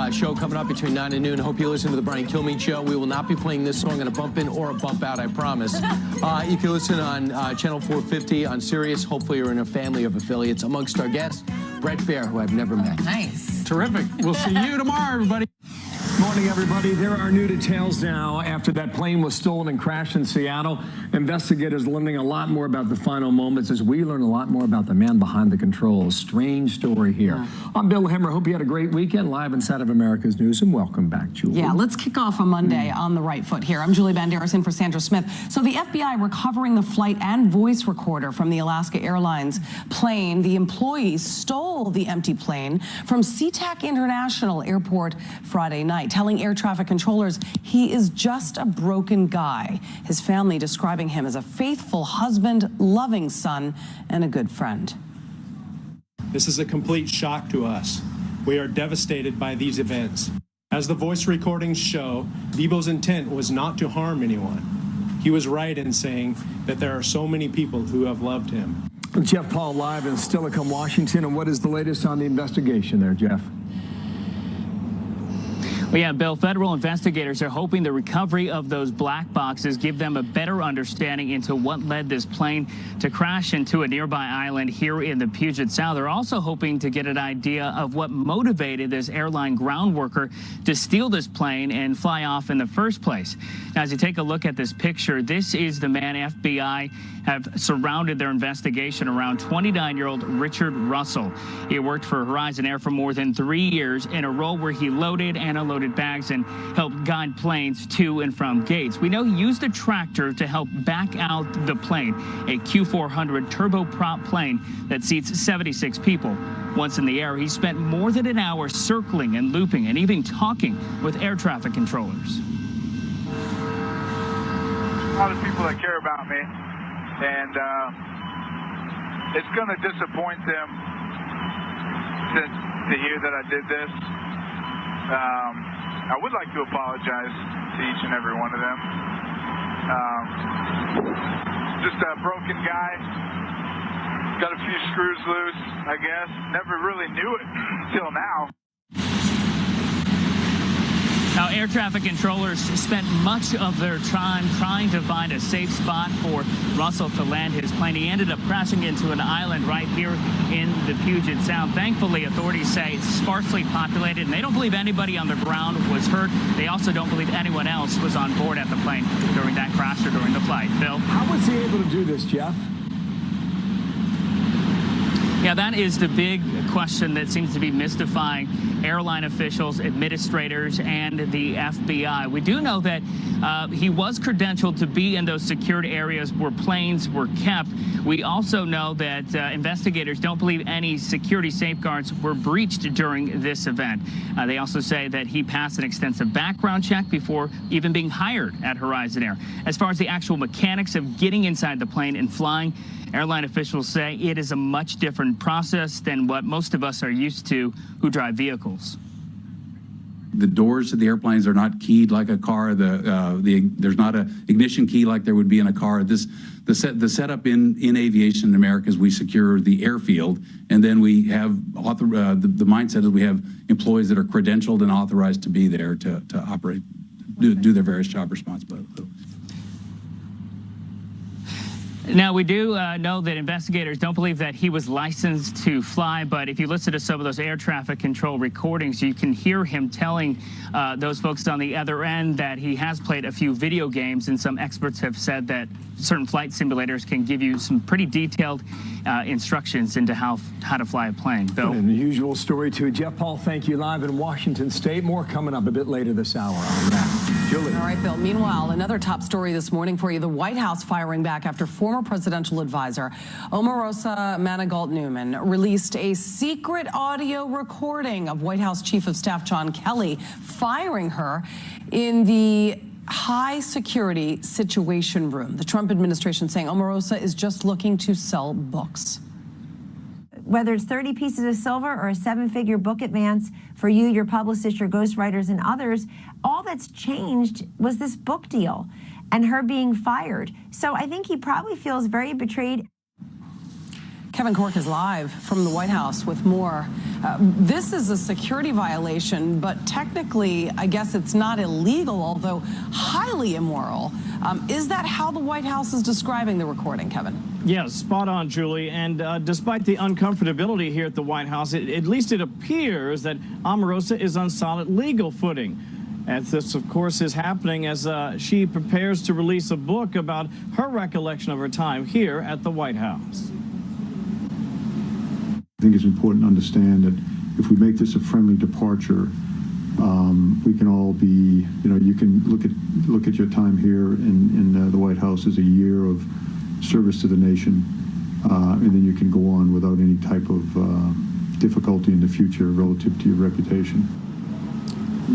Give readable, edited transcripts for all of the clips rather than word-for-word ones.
Show coming up between 9 and noon. Hope you listen to the Brian Kilmeade Show. We will not be playing this song in a bump in or a bump out, I promise. You can listen on Channel 450 on Sirius. Hopefully you're in a family of affiliates. Amongst our guests, Brett Baer, who I've never met. Nice. Terrific. We'll see you tomorrow, everybody. Morning, everybody. There are new details now after that plane was stolen and crashed in Seattle. Investigators learning a lot more about the final moments as we learn a lot more about the man behind the controls. Strange story here. Yeah. I'm Bill Hemmer. Hope you had a great weekend live inside of America's Newsroom. Welcome back, Julie. Yeah, let's kick off a Monday on the right foot here. I'm Julie Banderas in for Sandra Smith. So the FBI recovering the flight and voice recorder from the Alaska Airlines plane. The employees stole the empty plane from SeaTac International Airport Friday night, telling air traffic controllers he is just a broken guy. His family describing him as a faithful husband, loving son, and a good friend. This is a complete shock to us. We are devastated by these events. As the voice recordings show, Bebo's intent was not to harm anyone. He was right in saying that there are so many people who have loved him. Jeff Paul live in Steilacoom, Washington. And what is the latest on the investigation there, Jeff? Well, yeah, Bill, federal investigators are hoping the recovery of those black boxes give them a better understanding into what led this plane to crash into a nearby island here in the Puget Sound. They're also hoping to get an idea of what motivated this airline ground worker to steal this plane and fly off in the first place. Now, as you take a look at this picture, this is the man FBI have surrounded their investigation around. 29-year-old Richard Russell. He worked for Horizon Air for more than 3 years in a role where he loaded and unloaded bags and helped guide planes to and from gates. We know he used a tractor to help back out the plane, a Q400 turboprop plane that seats 76 people. Once in the air, he spent more than an hour circling and looping and even talking with air traffic controllers. A lot of people that care about me, and it's going to disappoint them to hear that I did this. I would like to apologize to each and every one of them. Just a broken guy. Got a few screws loose, I guess. Never really knew it until now. Now, air traffic controllers spent much of their time trying to find a safe spot for Russell to land his plane. He ended up crashing into an island right here in the Puget Sound. Thankfully, authorities say it's sparsely populated, and they don't believe anybody on the ground was hurt. They also don't believe anyone else was on board at the plane during that crash or during the flight. Bill? How was he able to do this, Jeff? Yeah, that is the big question that seems to be mystifying airline officials, administrators, and the FBI. We do know that he was credentialed to be in those secured areas where planes were kept. We also know that investigators don't believe any security safeguards were breached during this event. They also say that he passed an extensive background check before even being hired at Horizon Air. As far as the actual mechanics of getting inside the plane and flying, airline officials say it is a much different process than what most of us are used to who drive vehicles. The doors of the airplanes are not keyed like a car. There's not an ignition key like there would be in a car. The setup in aviation in America is we secure the airfield, and then we have the mindset is we have employees that are credentialed and authorized to be there to operate, do their various job responsibilities. Now, we do know that investigators don't believe that he was licensed to fly, but if you listen to some of those air traffic control recordings, you can hear him telling those folks on the other end that he has played a few video games, and some experts have said that certain flight simulators can give you some pretty detailed instructions into how to fly a plane. Bill? An unusual story, too. Jeff Paul, thank you. Live in Washington State. More coming up a bit later this hour on that. Julie. All right, Bill. Meanwhile, another top story this morning for you. The White House firing back after former presidential advisor Omarosa Manigault-Newman released a secret audio recording of White House Chief of Staff John Kelly firing her in the high security Situation Room. The Trump administration saying Omarosa is just looking to sell books. Whether it's 30 pieces of silver or a 7-figure book advance for you, your publicist, your ghostwriters, and others, all that's changed was this book deal and her being fired. So I think he probably feels very betrayed. Kevin Corke is live from the White House with more. This is a security violation, but technically, I guess it's not illegal, although highly immoral. Is that how the White House is describing the recording, Kevin? Yeah, spot on, Julie. And despite the uncomfortability here at the White House, at least it appears that Omarosa is on solid legal footing. And this, of course, is happening as she prepares to release a book about her recollection of her time here at the White House. I think it's important to understand that if we make this a friendly departure, we can all be, you can look at your time here in the White House as a year of service to the nation, and then you can go on without any type of difficulty in the future relative to your reputation.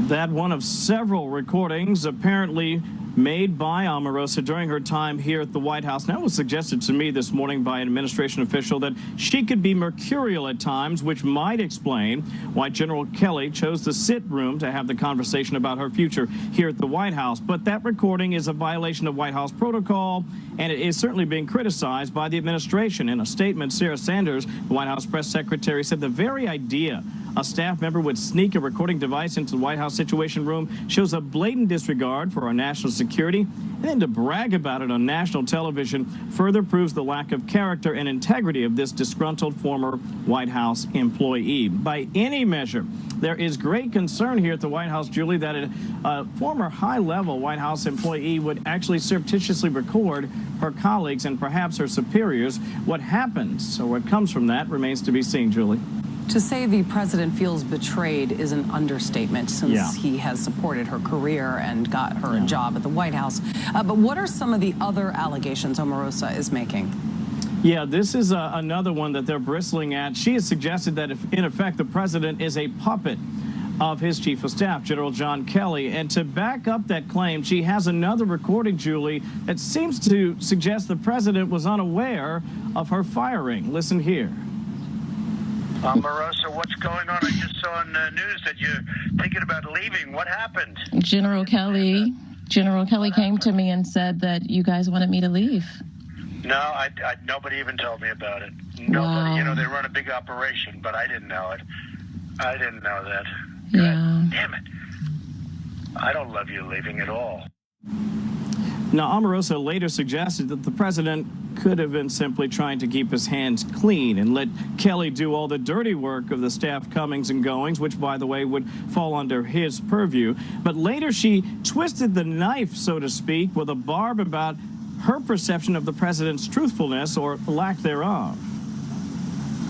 That one of several recordings apparently made by Omarosa during her time here at the White House. Now, it was suggested to me this morning by an administration official that she could be mercurial at times, which might explain why General Kelly chose the sit room to have the conversation about her future here at the White House. But that recording is a violation of White House protocol, and it is certainly being criticized by the administration. In a statement, Sarah Sanders, the White House press secretary, said the very idea a staff member would sneak a recording device into the White House Situation Room shows a blatant disregard for our national security, and then to brag about it on national television further proves the lack of character and integrity of this disgruntled former White House employee. By any measure, there is great concern here at the White House, Julie, that a former high-level White House employee would actually surreptitiously record her colleagues and perhaps her superiors. What happens or what comes from that remains to be seen, Julie. To say the president feels betrayed is an understatement, since he has supported her career and got her a job at the White House. But what are some of the other allegations Omarosa is making? Yeah, this is another one that they're bristling at. She has suggested that, in effect, the president is a puppet of his chief of staff, General John Kelly. And to back up that claim, she has another recording, Julie, that seems to suggest the president was unaware of her firing. Listen here. Omarosa, what's going on? I just saw on the news that you're thinking about leaving. What happened? General Kelly came to me and said that you guys wanted me to leave. No, nobody even told me about it. Nobody. Wow. They run a big operation, but I didn't know it. I didn't know that. Yeah. God damn it. I don't love you leaving at all. Now, Omarosa later suggested that the president could have been simply trying to keep his hands clean and let Kelly do all the dirty work of the staff comings and goings, which, by the way, would fall under his purview. But later she twisted the knife, so to speak, with a barb about her perception of the president's truthfulness or lack thereof.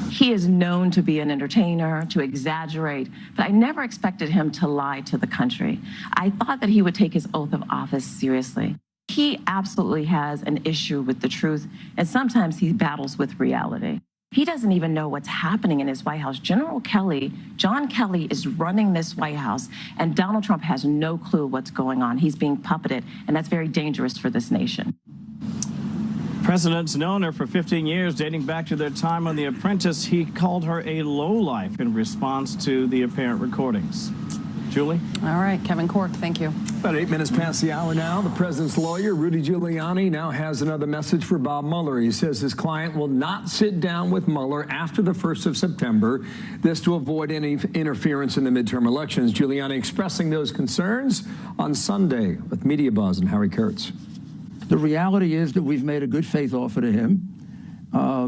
He is known to be an entertainer, to exaggerate, but I never expected him to lie to the country. I thought that he would take his oath of office seriously. He absolutely has an issue with the truth, and sometimes he battles with reality. He doesn't even know what's happening in his White House. General Kelly, John Kelly, is running this White House, and Donald Trump has no clue what's going on. He's being puppeted, and that's very dangerous for this nation. President's known her for 15 years, dating back to their time on The Apprentice. He called her a lowlife in response to the apparent recordings. Julie? All right, Kevin Corke, thank you. About 8 minutes past the hour now. The president's lawyer, Rudy Giuliani, now has another message for Bob Mueller. He says his client will not sit down with Mueller after the 1st of September, this to avoid any interference in the midterm elections. Giuliani expressing those concerns on Sunday with Media Buzz and Harry Kurtz. The reality is that we've made a good faith offer to him.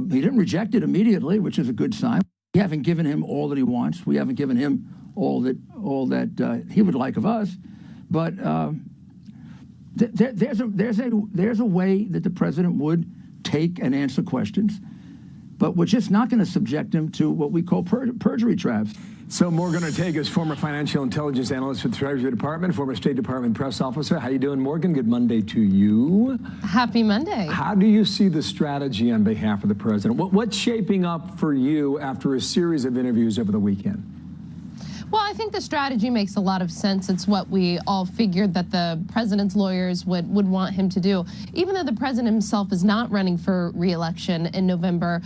He didn't reject it immediately, which is a good sign. We haven't given him all that he wants. We haven't given him all that he would like of us, but there's a way that the president would take and answer questions, but we're just not going to subject him to what we call perjury traps. So Morgan Ortega's former financial intelligence analyst for the Treasury Department, former State Department press officer. How you doing, Morgan? Good Monday to you. Happy Monday. How do you see the strategy on behalf of the president? What's shaping up for you after a series of interviews over the weekend? Well, I think the strategy makes a lot of sense. It's what we all figured that the president's lawyers would want him to do. Even though the president himself is not running for re-election in November,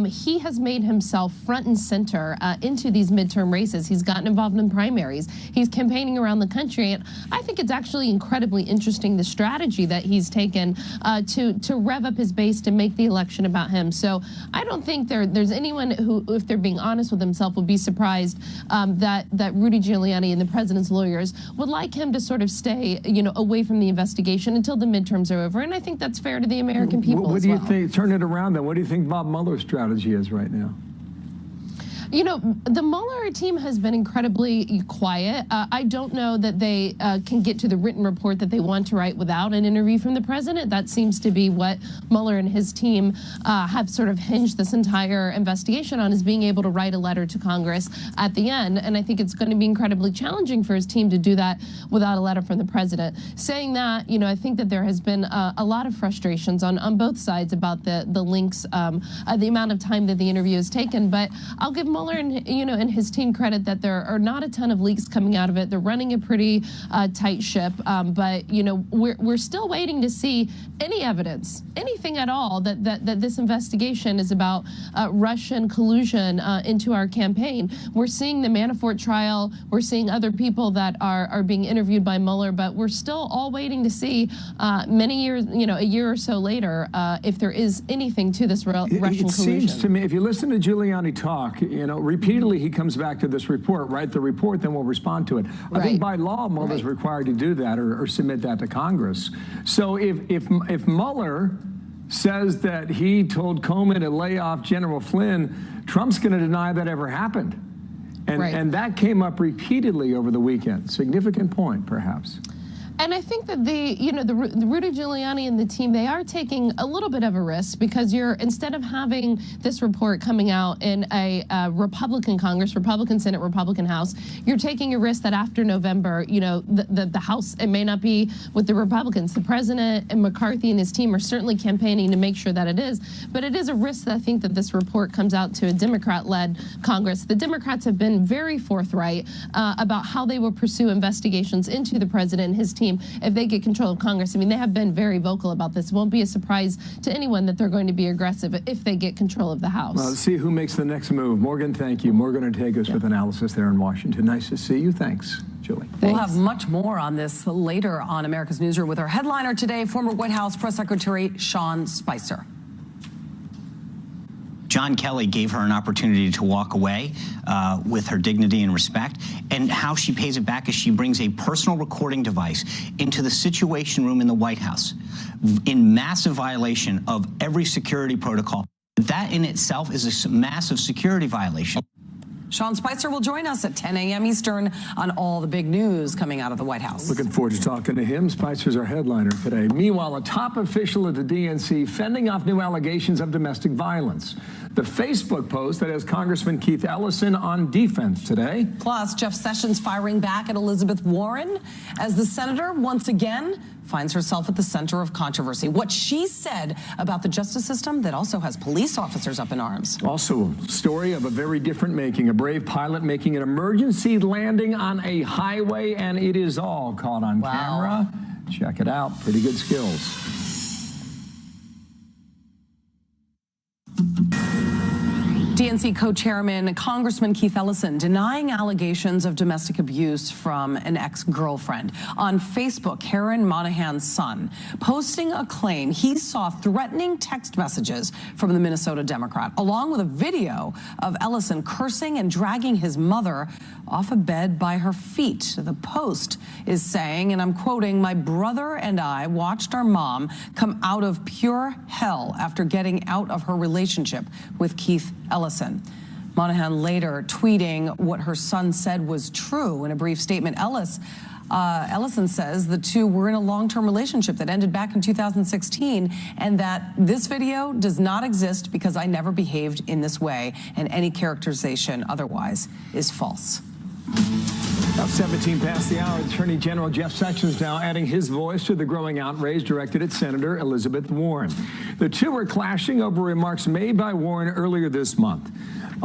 he has made himself front and center into these midterm races. He's gotten involved in primaries. He's campaigning around the country. And I think it's actually incredibly interesting, the strategy that he's taken to rev up his base to make the election about him. So I don't think there's anyone who, if they're being honest with himself, would be surprised that Rudy Giuliani and the president's lawyers would like him to sort of stay, away from the investigation until the midterms are over. And I think that's fair to the American people What as do you well. think? Turn it around then. What do you think Bob Mueller's strategy is right now? The Mueller team has been incredibly quiet. I don't know that they can get to the written report that they want to write without an interview from the president. That seems to be what Mueller and his team have sort of hinged this entire investigation on, is being able to write a letter to Congress at the end. And I think it's going to be incredibly challenging for his team to do that without a letter from the president. Saying that, I think that there has been a lot of frustrations on both sides about the links, the amount of time that the interview has taken. But I'll give Mueller and his team credit that there are not a ton of leaks coming out of it. They're running a pretty tight ship, but we're still waiting to see any evidence, anything at all, that this investigation is about Russian collusion into our campaign. We're seeing the Manafort trial. We're seeing other people that are being interviewed by Mueller, but we're still all waiting to see many years, a year or so later, if there is anything to this Russian collusion. It seems to me, if you listen to Giuliani talk, repeatedly he comes back to this report, write the report, then we'll respond to it. I think by law, Mueller's required to do that or submit that to Congress. So if Mueller says that he told Comey to lay off General Flynn, Trump's going to deny that ever happened. And that came up repeatedly over the weekend. Significant point, perhaps. And I think that the Rudy Giuliani and the team, they are taking a little bit of a risk, because instead of having this report coming out in a Republican Congress, Republican Senate, Republican House, you're taking a risk that after November, the House, it may not be with the Republicans. The president and McCarthy and his team are certainly campaigning to make sure that it is. But it is a risk that I think that this report comes out to a Democrat-led Congress. The Democrats have been very forthright about how they will pursue investigations into the president and his team if they get control of Congress. I mean, they have been very vocal about this. It won't be a surprise to anyone that they're going to be aggressive if they get control of the House. Well, let's see who makes the next move. Morgan, thank you. Morgan Ortega's with analysis there in Washington. Nice to see you. Thanks, Julie. We'll have much more on this later on America's Newsroom with our headliner today, former White House Press Secretary Sean Spicer. John Kelly gave her an opportunity to walk away with her dignity and respect, and how she pays it back is she brings a personal recording device into the Situation Room in the White House in massive violation of every security protocol. That in itself is a massive security violation. Sean Spicer will join us at 10 a.m. Eastern on all the big news coming out of the White House. Looking forward to talking to him. Spicer's our headliner today. Meanwhile, a top official at the DNC fending off new allegations of domestic violence. The Facebook post that has Congressman Keith Ellison on defense today. Plus, Jeff Sessions firing back at Elizabeth Warren as the senator once again finds herself at the center of controversy. What she said about the justice system that also has police officers up in arms. Also, a story of a very different making. A brave pilot making an emergency landing on a highway, and it is all caught on camera. Check it out. Pretty good skills. DNC co-chairman Congressman Keith Ellison denying allegations of domestic abuse from an ex-girlfriend. On Facebook, Karen Monahan's son posting a claim he saw threatening text messages from the Minnesota Democrat, along with a video of Ellison cursing and dragging his mother off a bed by her feet. The post is saying, and I'm quoting, "My brother and I watched our mom come out of pure hell after getting out of her relationship with Keith Ellison." Monahan later tweeting what her son said was true. In a brief statement, Ellison says the two were in a long-term relationship that ended back in 2016, and that this video does not exist because I never behaved in this way, and any characterization otherwise is false. About 17 past the hour, Attorney General Jeff Sessions now adding his voice to the growing outrage directed at Senator Elizabeth Warren. The two are clashing over remarks made by Warren earlier this month.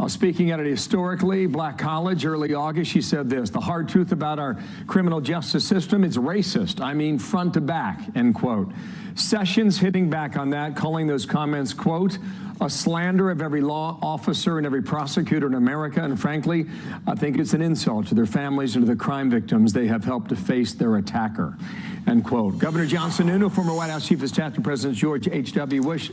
Speaking at it historically Black college early August, she said this: "The hard truth about our criminal justice system is racist. I mean, front to back," end quote. Sessions hitting back on that, calling those comments, quote, "a slander of every law officer and every prosecutor in America. And frankly, I think it's an insult to their families and to the crime victims they have helped to face their attacker," end quote. Governor John Sununu, former White House Chief of Staff to President George H.W. Bush,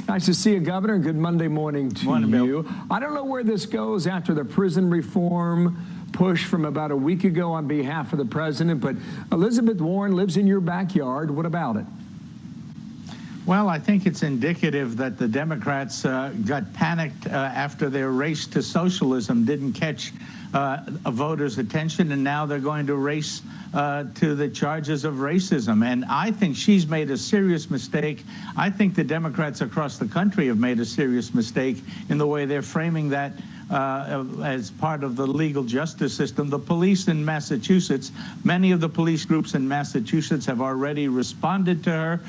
nice to see you, Governor. Good Monday morning to you. I don't know where this goes after the prison reform push from about a week ago on behalf of the president, but Elizabeth Warren lives in your backyard. What about it? Well, I think it's indicative that the Democrats got panicked after their race to socialism didn't catch a voter's attention, and now they're going to race to the charges of racism. And I think she's made a serious mistake. I think the Democrats across the country have made a serious mistake in the way they're framing that as part of the legal justice system. The police in Massachusetts, many of the police groups in Massachusetts have already responded to her.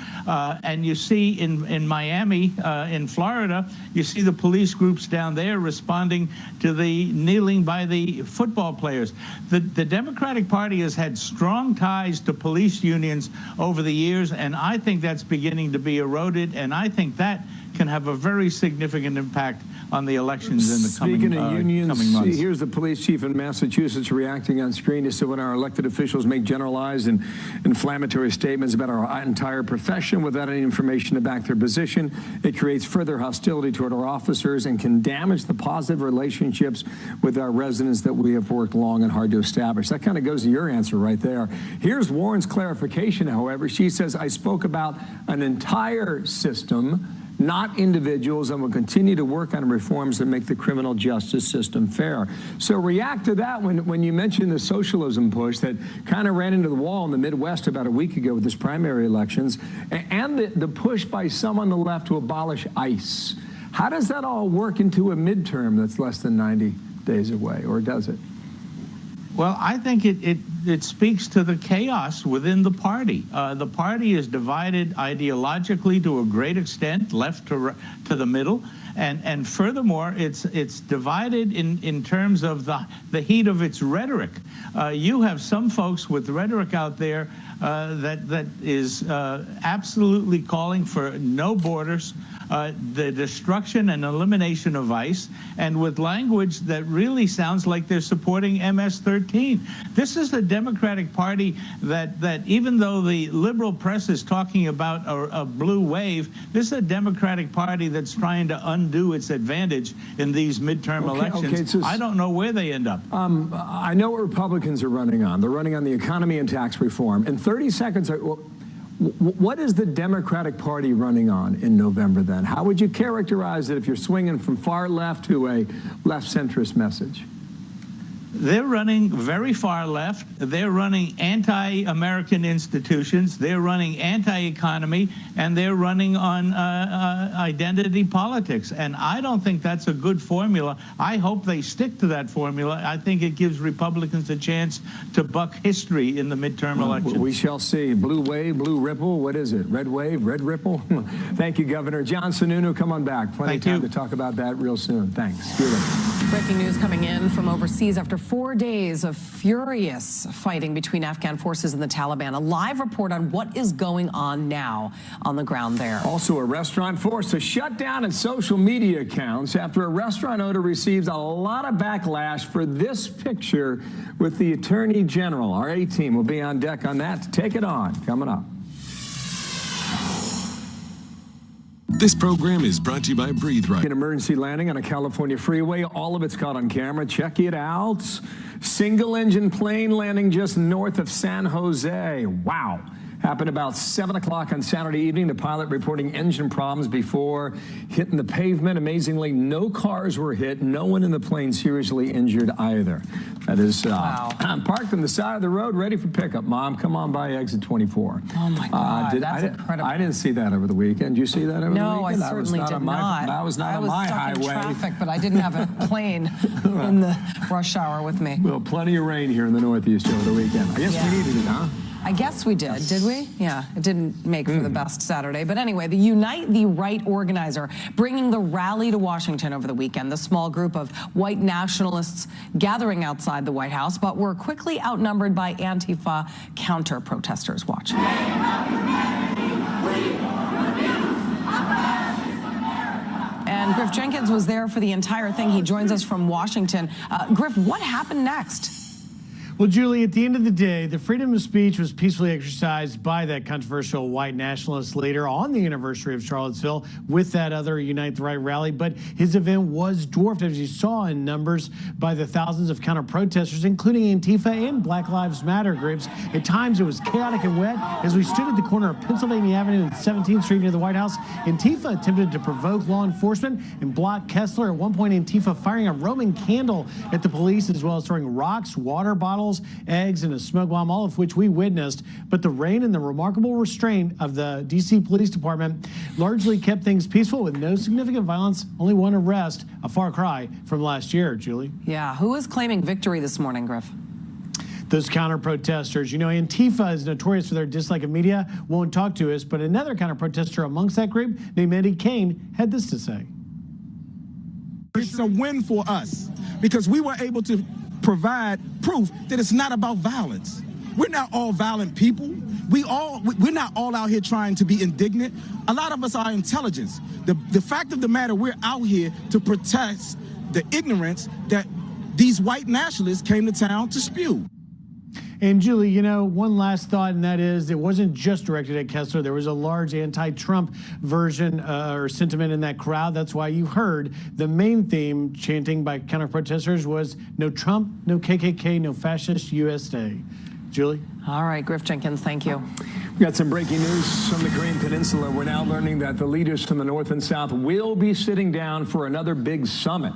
And you see in Miami, in Florida, you see the police groups down there responding to the kneeling by the football players. The Democratic Party has had strong ties to police unions over the years, and I think that's beginning to be eroded, and I think that can have a very significant impact on the elections in the coming months. Here's the police chief in Massachusetts reacting on screen. He said, "When our elected officials make generalized and inflammatory statements about our entire profession without any information to back their position, it creates further hostility toward our officers and can damage the positive relationships with our residents that we have worked long and hard to establish." That kind of goes to your answer right there. Here's Warren's clarification, however. She says, "I spoke about an entire system, not individuals, and will continue to work on reforms that make the criminal justice system fair." So react to that when you mentioned the socialism push that kind of ran into the wall in the Midwest about a week ago with this primary elections, and the push by some on the left to abolish ICE. How does that all work into a midterm that's less than 90 days away, or does it? Well, I think it speaks to the chaos within the party. The party is divided ideologically to a great extent, left to the middle, and furthermore, it's divided in terms of the heat of its rhetoric. You have some folks with rhetoric out there that is absolutely calling for no borders, the destruction and elimination of ICE, and with language that really sounds like they're supporting MS-13. This is the Democratic Party that even though the liberal press is talking about a blue wave, this is a Democratic Party that's trying to undo its advantage in these midterm elections. So I don't know where they end up. I know what Republicans are running on. They're running on the economy and tax reform. In 30 seconds, what is the Democratic Party running on in November then? How would you characterize it if you're swinging from far left to a left centrist message? They're running very far left. They're running anti-American institutions. They're running anti-economy, and they're running on identity politics. And I don't think that's a good formula. I hope they stick to that formula. I think it gives Republicans a chance to buck history in the midterm elections. We shall see. Blue wave, blue ripple. What is it? Red wave, red ripple? Thank you, Governor. John Sununu, come on back. Plenty of time to talk about that real soon. Thanks. See you later. Breaking news coming in from overseas after 4 days of furious fighting between Afghan forces and the Taliban. A live report on what is going on now on the ground there. Also, a restaurant forced to shut down its social media accounts after a restaurant owner receives a lot of backlash for this picture with the Attorney General. Our A-team will be on deck on that to take it on. Coming up. This program is brought to you by Breathe Right. An emergency landing on a California freeway. All of it's caught on camera. Check it out. Single-engine plane landing just north of San Jose. Wow. Happened about 7 o'clock on Saturday evening. The pilot reporting engine problems before hitting the pavement. Amazingly, no cars were hit. No one in the plane seriously injured either. That is, I'm parked on the side of the road, ready for pickup. Mom, come on by exit 24. Oh, my God. That's incredible. I didn't see that over the weekend. Did you see that over the weekend? No, I certainly did not. That was not on my highway. I was stuck in traffic, but I didn't have a plane in the rush hour with me. Well, plenty of rain here in the Northeast over the weekend. I guess we needed it, huh? I guess we did we? Yeah, it didn't make for the best Saturday. But anyway, the Unite the Right organizer bringing the rally to Washington over the weekend. The small group of white nationalists gathering outside the White House, but were quickly outnumbered by Antifa counter-protesters. Watch. And Griff Jenkins was there for the entire thing. He joins us from Washington. Griff, what happened next? Well, Julie, at the end of the day, the freedom of speech was peacefully exercised by that controversial white nationalist leader on the anniversary of Charlottesville with that other Unite the Right rally. But his event was dwarfed, as you saw, in numbers by the thousands of counter-protesters, including Antifa and Black Lives Matter groups. At times, it was chaotic and wet. As we stood at the corner of Pennsylvania Avenue and 17th Street near the White House, Antifa attempted to provoke law enforcement and block Kessler. At one point, Antifa firing a Roman candle at the police, as well as throwing rocks, water bottles, eggs, and a smoke bomb, all of which we witnessed. But the rain and the remarkable restraint of the D.C. Police Department largely kept things peaceful with no significant violence, only one arrest, a far cry from last year, Julie. Yeah, who is claiming victory this morning, Griff? Those counter-protesters. You know, Antifa is notorious for their dislike of media, won't talk to us, but another counter-protester amongst that group, named Eddie Kane, had this to say. It's a win for us because we were able to provide proof that it's not about violence. We're not all violent people. We're not all out here trying to be indignant. A lot of us are intelligence. The fact of the matter, we're out here to protest the ignorance that these white nationalists came to town to spew. And Julie, you know, one last thought, and that is it wasn't just directed at Kessler. There was a large anti-Trump version or sentiment in that crowd. That's why you heard the main theme chanting by counter-protesters was no Trump, no KKK, no fascist USA. Julie? All right, Griff Jenkins, thank you. We got some breaking news from the Korean Peninsula. We're now learning that the leaders from the North and South will be sitting down for another big summit.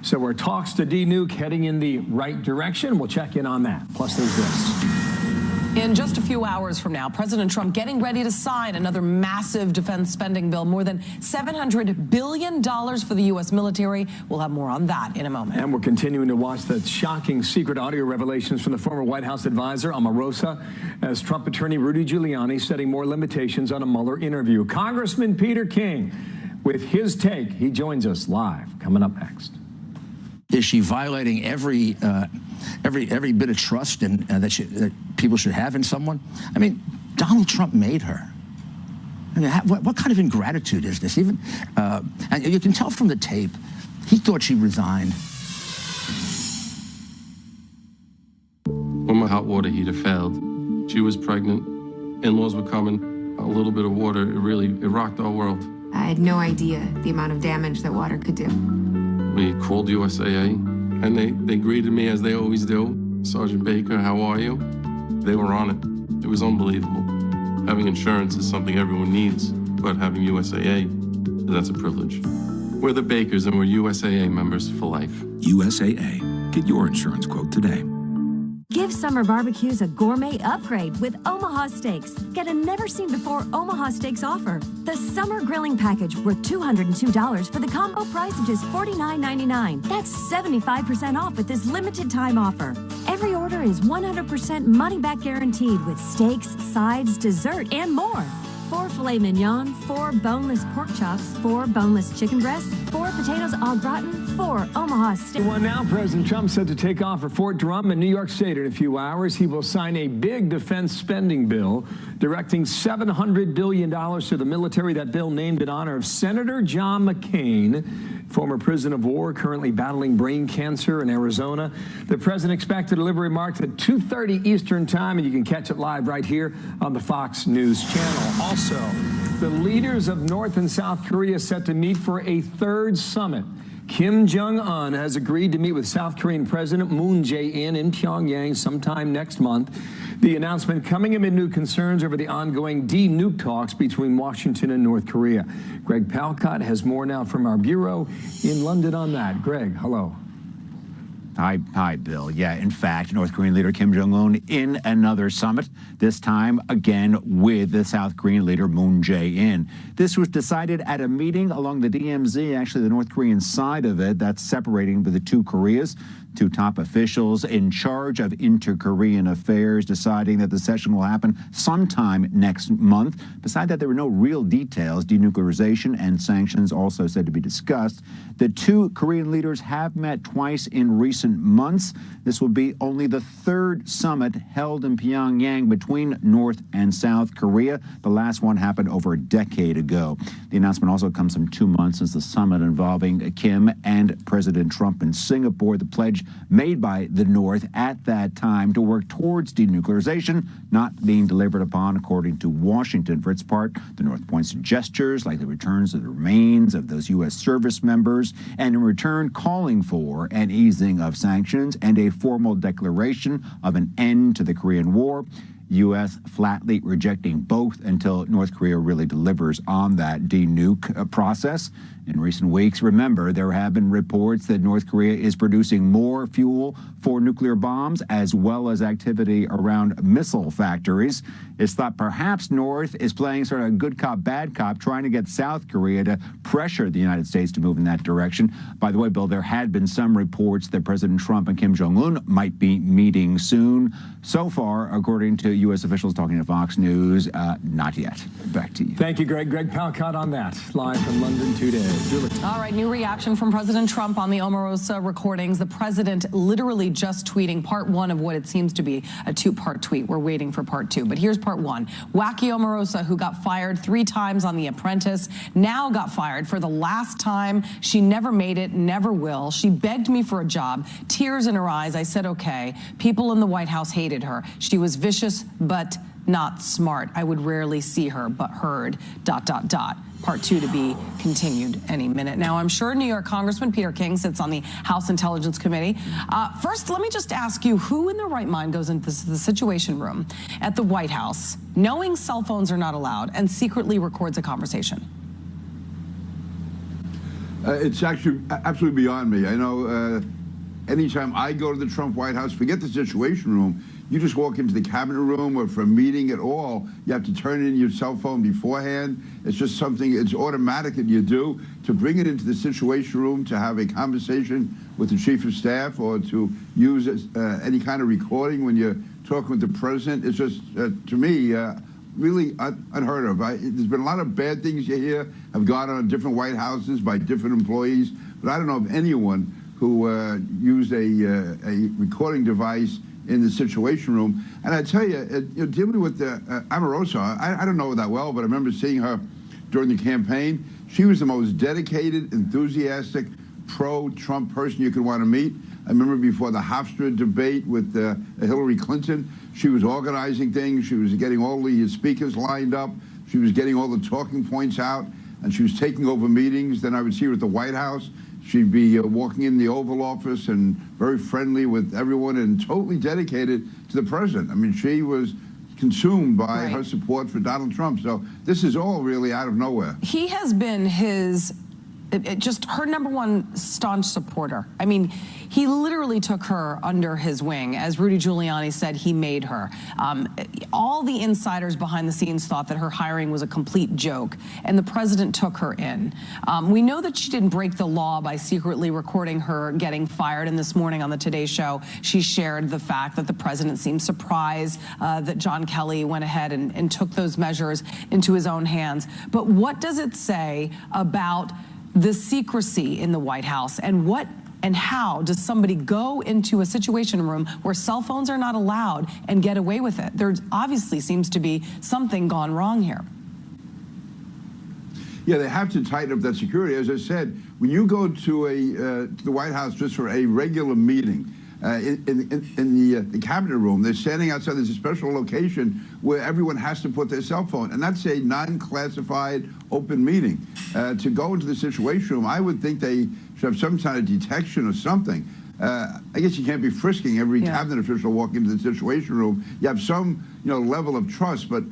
So we're talks to D-Nuke heading in the right direction. We'll check in on that. Plus, there's this. In just a few hours from now, President Trump getting ready to sign another massive defense spending bill, more than $700 billion for the U.S. military. We'll have more on that in a moment. And we're continuing to watch the shocking secret audio revelations from the former White House advisor, Omarosa, as Trump attorney Rudy Giuliani setting more limitations on a Mueller interview. Congressman Peter King, with his take, he joins us live. Coming up next. Is she violating every bit of trust that people should have in someone? I mean, Donald Trump made her. I mean, what kind of ingratitude is this? Even, and you can tell from the tape, he thought she resigned. When my hot water heater failed, she was pregnant, in-laws were coming, a little bit of water, it rocked our world. I had no idea the amount of damage that water could do. We called USAA, and they greeted me as they always do. Sergeant Baker, how are you? They were on it. It was unbelievable. Having insurance is something everyone needs, but having USAA, that's a privilege. We're the Bakers, and we're USAA members for life. USAA. Get your insurance quote today. Give summer barbecues a gourmet upgrade with Omaha Steaks. Get a never-seen-before Omaha Steaks offer. The Summer Grilling Package worth $202 for the combo price of just $49.99. That's 75% off with this limited-time offer. Every order is 100% money-back guaranteed with steaks, sides, dessert, and more. 4 filet mignon, 4 boneless pork chops, 4 boneless chicken breasts, 4 potatoes au gratin, 4 Omaha steaks. Now, President Trump set to take off for Fort Drum in New York State in a few hours. He will sign a big defense spending bill directing $700 billion to the military. That bill named in honor of Senator John McCain, former prisoner of war, currently battling brain cancer in Arizona. The president expects to deliver remarks at 2:30 Eastern time, and you can catch it live right here on the Fox News channel. Also, the leaders of North and South Korea set to meet for a third summit. Kim Jong-un has agreed to meet with South Korean President Moon Jae-in in Pyongyang sometime next month. The announcement coming amid new concerns over the ongoing de-nuke talks between Washington and North Korea. Greg Palcott has more now from our bureau in London on that. Greg, hello. Hi, Bill. Yeah, in fact, North Korean leader Kim Jong-un in another summit, this time again with the South Korean leader Moon Jae-in. This was decided at a meeting along the DMZ, actually the North Korean side of it, that's separating the two Koreas. Two top officials in charge of inter-Korean affairs deciding that the session will happen sometime next month. Besides that, there were no real details. Denuclearization and sanctions also said to be discussed. The two Korean leaders have met twice in recent months. This will be only the third summit held in Pyongyang between North and South Korea. The last one happened over a decade ago. The announcement also comes some 2 months since the summit involving Kim and President Trump in Singapore. The pledge made by the North at that time to work towards denuclearization not being delivered upon, according to Washington. For its part, the North points to gestures like the returns of the remains of those U.S. service members, and in return calling for an easing of sanctions and a formal declaration of an end to the Korean War. U.S. flatly rejecting both until North Korea really delivers on that denuke process. In recent weeks, remember, there have been reports that North Korea is producing more fuel for nuclear bombs, as well as activity around missile factories. It's thought perhaps North is playing sort of good cop, bad cop, trying to get South Korea to pressure the United States to move in that direction. By the way, Bill, there had been some reports that President Trump and Kim Jong-un might be meeting soon. So far, according to U.S. officials talking to Fox News, not yet. Back to you. Thank you, Greg. Greg Palcott on that, live from London today. Julie. All right, new reaction from President Trump on the Omarosa recordings. The president literally just tweeting part one of what it seems to be a two-part tweet. We're waiting for part two, but here's part one. Wacky Omarosa, who got fired 3 times on The Apprentice, now got fired for the last time. She never made it, never will. She begged me for a job, tears in her eyes. I said, okay. People in the White House hated her. She was vicious, but not smart. I would rarely see her, but heard, ... Part 2 to be continued any minute. Now, I'm sure New York Congressman Peter King sits on the House Intelligence Committee. First, let me just ask you, who in their right mind goes into the Situation Room at the White House, knowing cell phones are not allowed, and secretly records a conversation? It's actually absolutely beyond me. I know anytime I go to the Trump White House, forget the Situation Room. You just walk into the cabinet room or for a meeting at all, you have to turn in your cell phone beforehand. It's just something, it's automatic that you do. To bring it into the Situation Room, to have a conversation with the Chief of Staff, or to use any kind of recording when you're talking with the President, it's just, to me, really unheard of. There's been a lot of bad things you hear have gone on in different White Houses by different employees, but I don't know of anyone who used a recording device in the Situation Room. And I tell you, dealing with Omarosa, I don't know her that well, but I remember seeing her during the campaign. She was the most dedicated, enthusiastic, pro-Trump person you could want to meet. I remember before the Hofstra debate with Hillary Clinton, she was organizing things. She was getting all the speakers lined up. She was getting all the talking points out, and she was taking over meetings. Then I would see her at the White House. She'd be walking in the Oval Office and very friendly with everyone and totally dedicated to the president. I mean, she was consumed by her support for Donald Trump. So this is all really out of nowhere. He has been just her #1 staunch supporter. I mean, he literally took her under his wing. As Rudy Giuliani said, he made her. All the insiders behind the scenes thought that her hiring was a complete joke, and the president took her in. We know that she didn't break the law by secretly recording her getting fired, and this morning on the Today Show, she shared the fact that the president seemed surprised that John Kelly went ahead and took those measures into his own hands. But what does it say about the secrecy in the White House, and what and how does somebody go into a Situation Room where cell phones are not allowed and get away with it? There obviously seems to be something gone wrong here. Yeah, they have to tighten up that security. As I said, when you go to the White House just for a regular meeting, in the cabinet room, they're standing outside. There's a special location where everyone has to put their cell phone, and that's a non-classified open meeting. To go into the Situation Room, I would think they should have some kind of detection or something. I guess you can't be frisking every cabinet official walking into the Situation Room. You have some, level of trust, but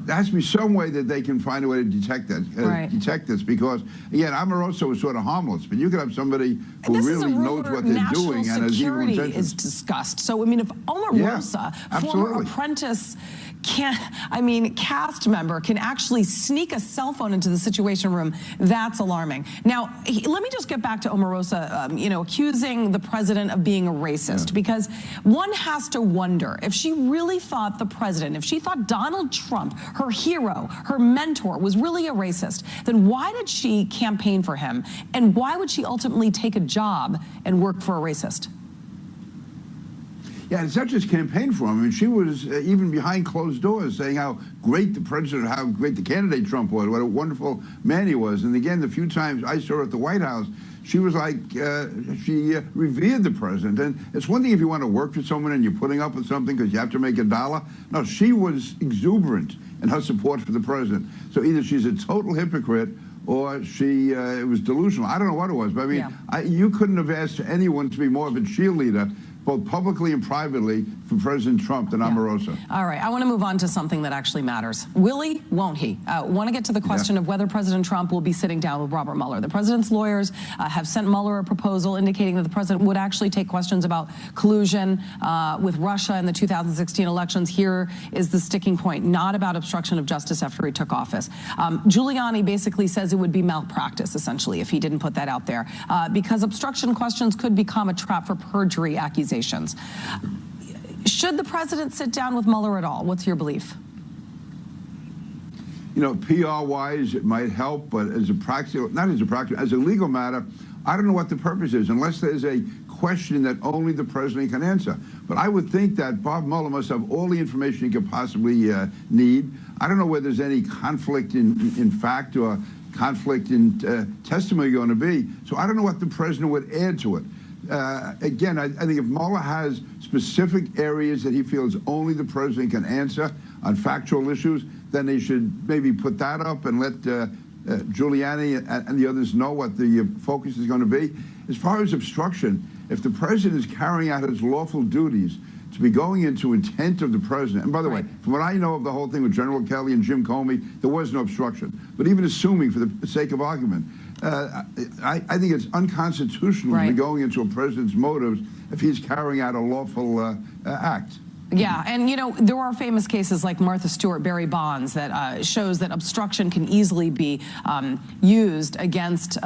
there has to be some way that they can find a way to detect that, detect this, because again, Omarosa was sort of harmless, but you could have somebody who really knows what they're doing and has evil intentions. Is discussed. So I mean, if Omarosa, former apprentice, cast member, can actually sneak a cell phone into the Situation Room, that's alarming. Now, let me just get back to Omarosa, accusing the president of being a racist, because one has to wonder if she really thought the president, if she thought Donald Trump, her hero, her mentor, was really a racist, then why did she campaign for him? And why would she ultimately take a job and work for a racist? Yeah, it's not just campaign for him. I mean, she was even behind closed doors saying how great the president, how great the candidate Trump was, what a wonderful man he was. And again, the few times I saw her at the White House, she was like, she revered the president. And it's one thing if you want to work for someone and you're putting up with something because you have to make $1. No, she was exuberant in her support for the president. So either she's a total hypocrite or she was delusional. I don't know what it was, but I mean, you couldn't have asked anyone to be more of a cheerleader, both publicly and privately, for President Trump than Omarosa. All right, I want to move on to something that actually matters. Will he? Won't he? Want to get to the question of whether President Trump will be sitting down with Robert Mueller. The president's lawyers have sent Mueller a proposal indicating that the president would actually take questions about collusion with Russia in the 2016 elections. Here is the sticking point, not about obstruction of justice after he took office. Giuliani basically says it would be malpractice, essentially, if he didn't put that out there, because obstruction questions could become a trap for perjury accusations. Should the president sit down with Mueller at all? What's your belief? PR-wise, it might help, but as a practical, not as a practical, as a legal matter, I don't know what the purpose is, unless there's a question that only the president can answer. But I would think that Bob Mueller must have all the information he could possibly need. I don't know whether there's any conflict in fact or conflict in testimony going to be. So I don't know what the president would add to it. Again, I think if Mueller has specific areas that he feels only the president can answer on factual issues, then they should maybe put that up and let Giuliani and the others know what the focus is going to be. As far as obstruction, if the president is carrying out his lawful duties to be going into intent of the president, and by the way, from what I know of the whole thing with General Kelly and Jim Comey, there was no obstruction. But even assuming, for the sake of argument, I think it's unconstitutional to be going into a president's motives if he's carrying out a lawful act. Yeah, and there are famous cases like Martha Stewart, Barry Bonds, that shows that obstruction can easily be used against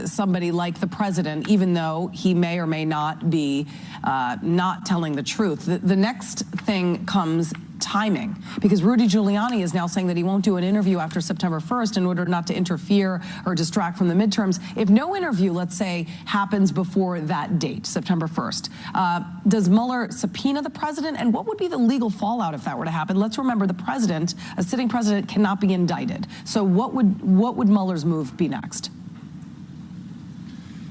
somebody like the president, even though he may or may not be not telling the truth. The next thing comes timing, because Rudy Giuliani is now saying that he won't do an interview after September 1st in order not to interfere or distract from the midterms. If no interview, let's say, happens before that date, September 1st, does Mueller subpoena the president? And what would be the legal fallout if that were to happen? Let's remember, the president, a sitting president, cannot be indicted. So what would Mueller's move be next?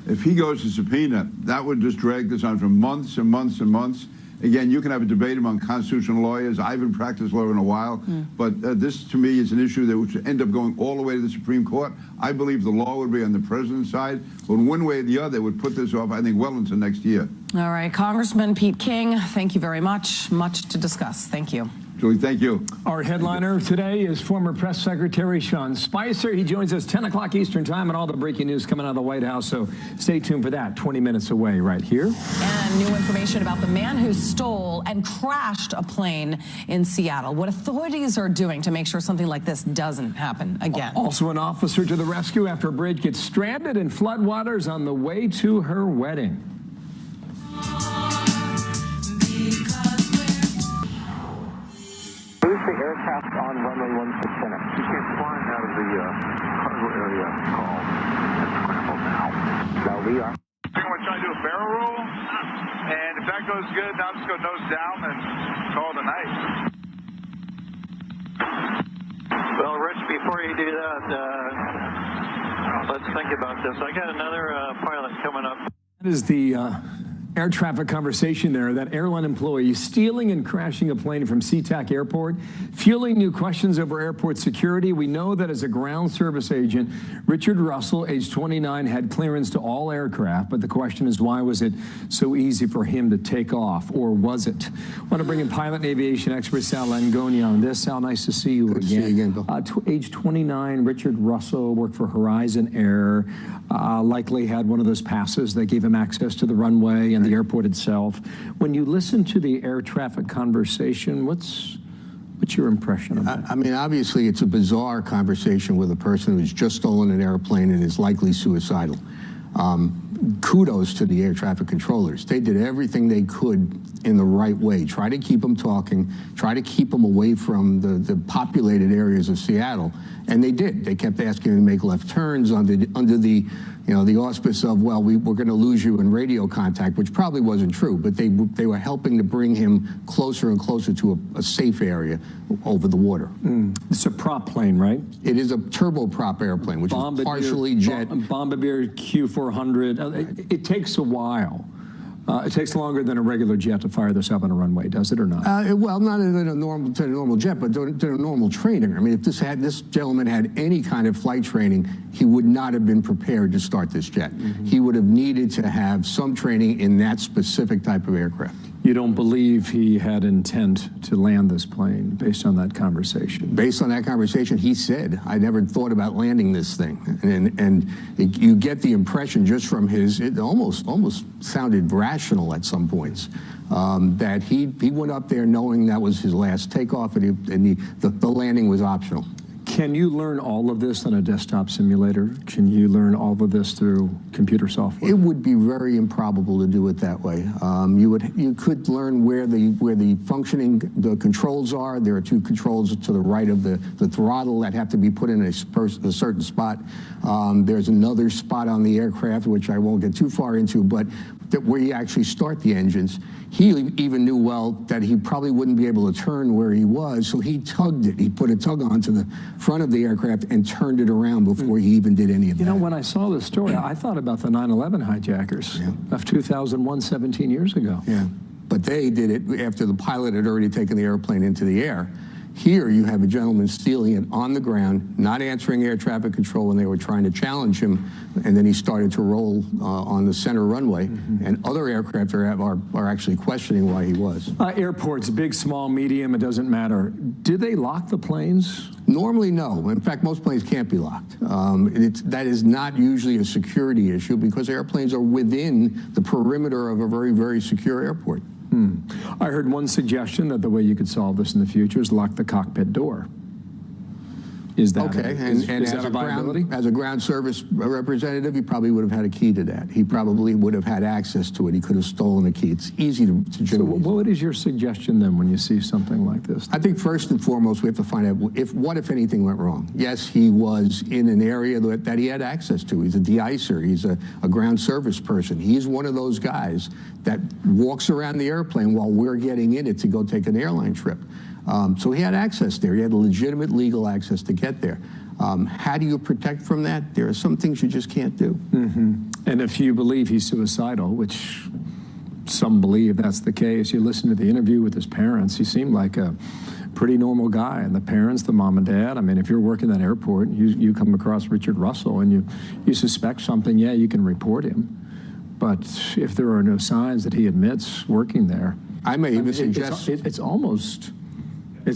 If he goes to subpoena, that would just drag this on for months and months and months. Again, you can have a debate among constitutional lawyers. I haven't practiced law in a while, but this, to me, is an issue that would end up going all the way to the Supreme Court. I believe the law would be on the president's side, but in one way or the other, it would put this off, I think, well into next year. All right, Congressman Pete King, thank you very much. Much to discuss. Thank you. Julie, thank you. Our headliner today is former Press Secretary Sean Spicer. He joins us 10 o'clock Eastern Time, and all the breaking news coming out of the White House. So stay tuned for that. 20 minutes away right here. And new information about the man who stole and crashed a plane in Seattle. What authorities are doing to make sure something like this doesn't happen again. Also, an officer to the rescue after a bridge gets stranded in floodwaters on the way to her wedding. The aircraft on runway 16 center. She came flying out of the cargo area call and scrambled now. Now we are. We're going to try to do a barrel roll, and if that goes good, now I'm just going to nose down and call it a night. Well, Rich, before you do that, let's think about this. I got another pilot coming up. That is the Air traffic conversation there. That airline employee stealing and crashing a plane from SeaTac Airport, fueling new questions over airport security. We know that as a ground service agent, Richard Russell, age 29, had clearance to all aircraft. But the question is, why was it so easy for him to take off, or was it? I want to bring in pilot and aviation expert Sal Langoni on this. Sal, nice to see you again. Good to see you again, Bill. Age 29, Richard Russell worked for Horizon Air. Likely had one of those passes that gave him access to the runway and the airport itself. When you listen to the air traffic conversation, what's your impression of that? I mean, obviously, it's a bizarre conversation with a person who's just stolen an airplane and is likely suicidal. Kudos to the air traffic controllers. They did everything they could in the right way. Try to keep them talking, try to keep them away from the populated areas of Seattle. And they did. They kept asking him to make left turns under the the auspice of, well, we're going to lose you in radio contact, which probably wasn't true, but they were helping to bring him closer and closer to a safe area over the water. It's a prop plane, right? It is a turboprop airplane, which is partially jet. Bombardier Q400. It takes a while. It takes longer than a regular jet to fire this up on a runway, does it or not? Well, not in a normal jet, but to a normal training. I mean, if this gentleman had any kind of flight training, he would not have been prepared to start this jet. He would have needed to have some training in that specific type of aircraft. You don't believe he had intent to land this plane based on that conversation? Based on that conversation, he said, I never thought about landing this thing. And you get the impression just from it almost sounded rational at some points, that he went up there knowing that was his last takeoff, and the landing was optional. Can you learn all of this on a desktop simulator? Can you learn all of this through computer software? It would be very improbable to do it that way. You could learn where the functioning the controls are. There are two controls to the right of the throttle that have to be put in a certain spot. There's another spot on the aircraft, which I won't get too far into, but where you actually start the engines. He even knew well that he probably wouldn't be able to turn where he was, so he tugged it. He put a tug onto the front of the aircraft and turned it around before he even did any of that. You know, when I saw this story, I thought about the 9/11 hijackers of 2001, 17 years ago. Yeah, but they did it after the pilot had already taken the airplane into the air. Here you have a gentleman stealing it on the ground, not answering air traffic control when they were trying to challenge him, and then he started to roll on the center runway, and other aircraft are actually questioning why he was. Airports, big, small, medium, it doesn't matter. Do they lock the planes? Normally, no. In fact, most planes can't be locked. That is not usually a security issue because airplanes are within the perimeter of a very, very secure airport. I heard one suggestion that the way you could solve this in the future is lock the cockpit door. Is that okay? Is that a viability? As a ground service representative, he probably would have had a key to that. He probably would have had access to it. He could have stolen a key. It's easy to generate. So what is your suggestion then when you see something like this? I think first and foremost we have to find out what if anything went wrong. Yes, he was in an area that he had access to. He's a de-icer. He's a ground service person. He's one of those guys that walks around the airplane while we're getting in it to go take an airline trip. So he had access there. He had legitimate legal access to get there. How do you protect from that? There are some things you just can't do. And if you believe he's suicidal, which some believe that's the case, you listen to the interview with his parents, he seemed like a pretty normal guy. And the parents, the mom and dad, I mean, if you're working that airport, you come across Richard Russell and you suspect something, yeah, you can report him. But if there are no signs that he admits working there, I may even suggest it's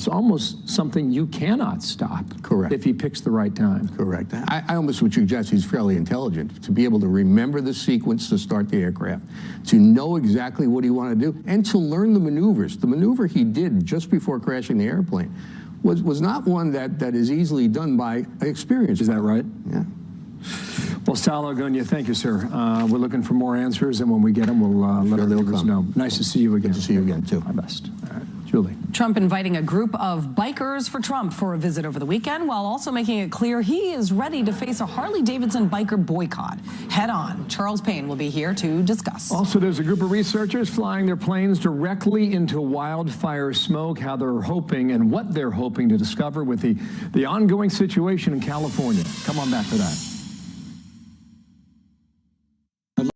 almost something you cannot stop. Correct. If he picks the right time. Correct. I almost would suggest he's fairly intelligent to be able to remember the sequence to start the aircraft, to know exactly what he wanted to do, and to learn the maneuvers. The maneuver he did just before crashing the airplane was not one that is easily done by experience. Is that right? Yeah. Well, Sal Langoni, thank you, sir. We're looking for more answers, and when we get them, we'll let our viewers know. Nice to see you again. Good to see you again, too. My best. All right. Julie. Trump inviting a group of bikers for Trump for a visit over the weekend, while also making it clear he is ready to face a Harley-Davidson biker boycott head on. Charles Payne will be here to discuss. Also, there's a group of researchers flying their planes directly into wildfire smoke, how they're hoping and what they're hoping to discover with the ongoing situation in California. Come on back for that.